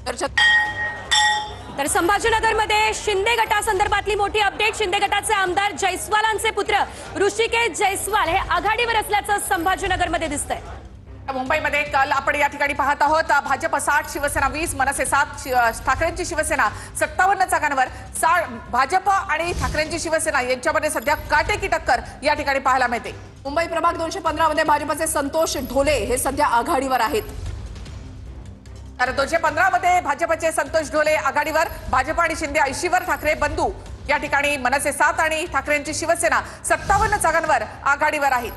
तर संभाजीनगरमध्ये शिंदे गटासंदर्भातली मोठी अपडेट। शिंदे गटाचे आमदार जयस्वालांचे पुत्र ऋषिकेश जयस्वाल हे आघाडीवर असल्याचं संभाजीनगरमध्ये दिसतंय। मुंबईमध्ये काल आपण या ठिकाणी पाहत आहोत भाजप 60, शिवसेना 20, मनसे 7, ठाकरेंची शिवसेना 57 जागांवर। भाजप आणि ठाकरेंची शिवसेना यांच्यामध्ये सध्या काटेकी टक्कर या ठिकाणी पाहायला मिळते। मुंबई प्रभाग 215 मध्ये भाजपचे संतोष ढोले हे सध्या आघाडीवर आहेत। तर 215 मध्ये भाजपचे संतोष ढोले आघाडीवर, भाजप आणि शिंदे 80 वर, ठाकरे बंधू या ठिकाणी मनसे 7 आणि ठाकरेंची शिवसेना 57 जागांवर आघाडीवर आहेत।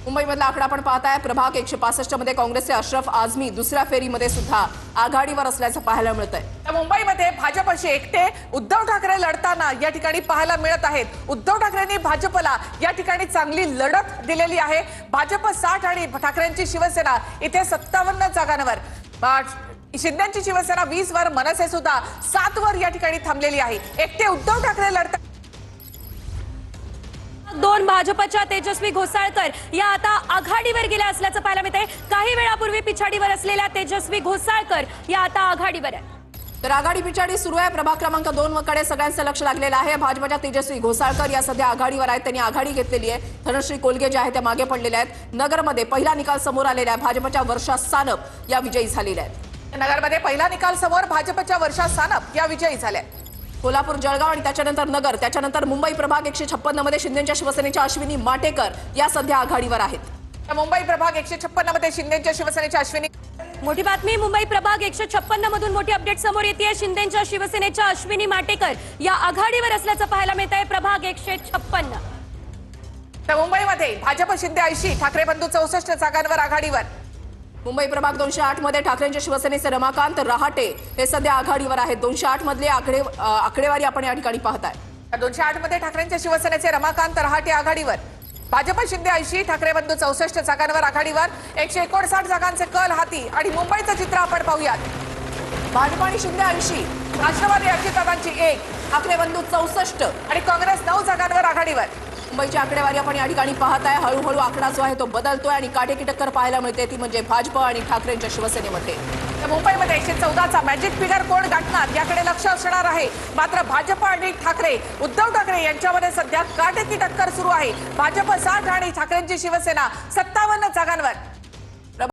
मुंबईमधला आकडा आपण पाहताय। प्रभाग 165 मध्ये काँग्रेसचे अशरफ आझमी दुसऱ्या फेरीमध्ये सुद्धा आघाडीवर असल्याचं पाहायला मिळतंय। मुंबईमध्ये भाजपशी एकटे उद्धव ठाकरे लढताना या ठिकाणी पाहायला मिळत आहेत। उद्धव ठाकरेंनी भाजपला या ठिकाणी चांगली लढत दिलेली आहे। भाजप 60 आणि ठाकरेंची शिवसेना इथे 57 जागांवर, शिंदेची शिवसेना 20 वर, मनसे सुद्धा 7 वर या ठिकाणी थांबलेली आहे। एकटे उद्धव ठाकरे लढतात। 2 भाजपच्या तेजस्वी घोसाळकर या आता आघाडीवर गेल्या असल्याचं पाहायला मिळतंय। काही वेळापूर्वी पिछाडीवर असलेल्या तेजस्वी घोसाळकर या आता आघाडीवर आहेत। तर आघाडी पिछाडी सुरू आहे। प्रभाग क्रमांक 2 कडे सगळ्यांचं लक्ष लागलेलं आहे। भाजपच्या तेजस्वी घोसाळकर या सध्या आघाडीवर आहेत। त्यांनी आघाडी घेतलेली आहे। धनश्री कोलगे जे आहेत त्या मागे पडलेल्या आहेत। नगरमध्ये पहिला निकाल समोर आलेला आहे। भाजपच्या वर्षा सानप या विजयी झालेल्या आहेत। नगरमध्ये पहिला निकाल समोर, भाजपच्या वर्षा सानप या विजयी झाल्या। कोल्हापूर, जळगाव आणि त्याच्यानंतर नगर, त्याच्यानंतर मुंबई प्रभाग 156 मध्ये शिंदेच्या शिवसेनेच्या अश्विनी माटेकर या सध्या आघाडीवर आहेत। मुंबई प्रभाग 156 मध्ये शिंदेच्या शिवसेनेच्या अश्विनी। मोठी बातमी, मुंबई प्रभाग 156 मधून मोठी अपडेट समोर येते। शिंदेच्या शिवसेनेच्या अश्विनी माटेकर या आघाडीवर असल्याचं पाहायला मिळतंय। प्रभाग 156। तर मुंबईमध्ये भाजप शिंदे 80, ठाकरे बंधू 64 जागांवर आघाडीवर। मुंबई प्रभाग 208 मध्ये ठाकरेंच्या शिवसेनेचे रमाकांत रहाटे हे सध्या आघाडीवर आहेत। 208 मधले आकडेवारी आपण या ठिकाणी पाहताय। 208 मध्ये ठाकरेंच्या शिवसेनेचे रमाकांत रहाटे आघाडीवर। भाजप शिंदे 80, ठाकरे बंधू 64 जागांवर आघाडीवर। 159 जागांचे कल हाती आणि मुंबईचं चित्र आपण पाहूयात। भाजप आणि शिंदे 80, राष्ट्रवादी अजितदादांची 1, ठाकरे बंधू 64 आणि काँग्रेस 9 जागांवर आघाडीवर। मुंबईची आकडेवारी आपण या ठिकाणी पाहताय। हळूहळू आकडा जो आहे तो बदलतोय आणि काटेकी टक्कर पाहायला मिळते, ती म्हणजे भाजप आणि ठाकरेंच्या शिवसेनेमध्ये। मुंबईमध्ये 114चा मॅजिक फिगर कोण गाठणार याकडे लक्ष असणार आहे। मात्र भाजप आणि ठाकरे, उद्धव ठाकरे यांच्यामध्ये सध्या काटेकी टक्कर सुरू आहे। भाजप 60 आणि ठाकरेंची शिवसेना 57 जागांवर।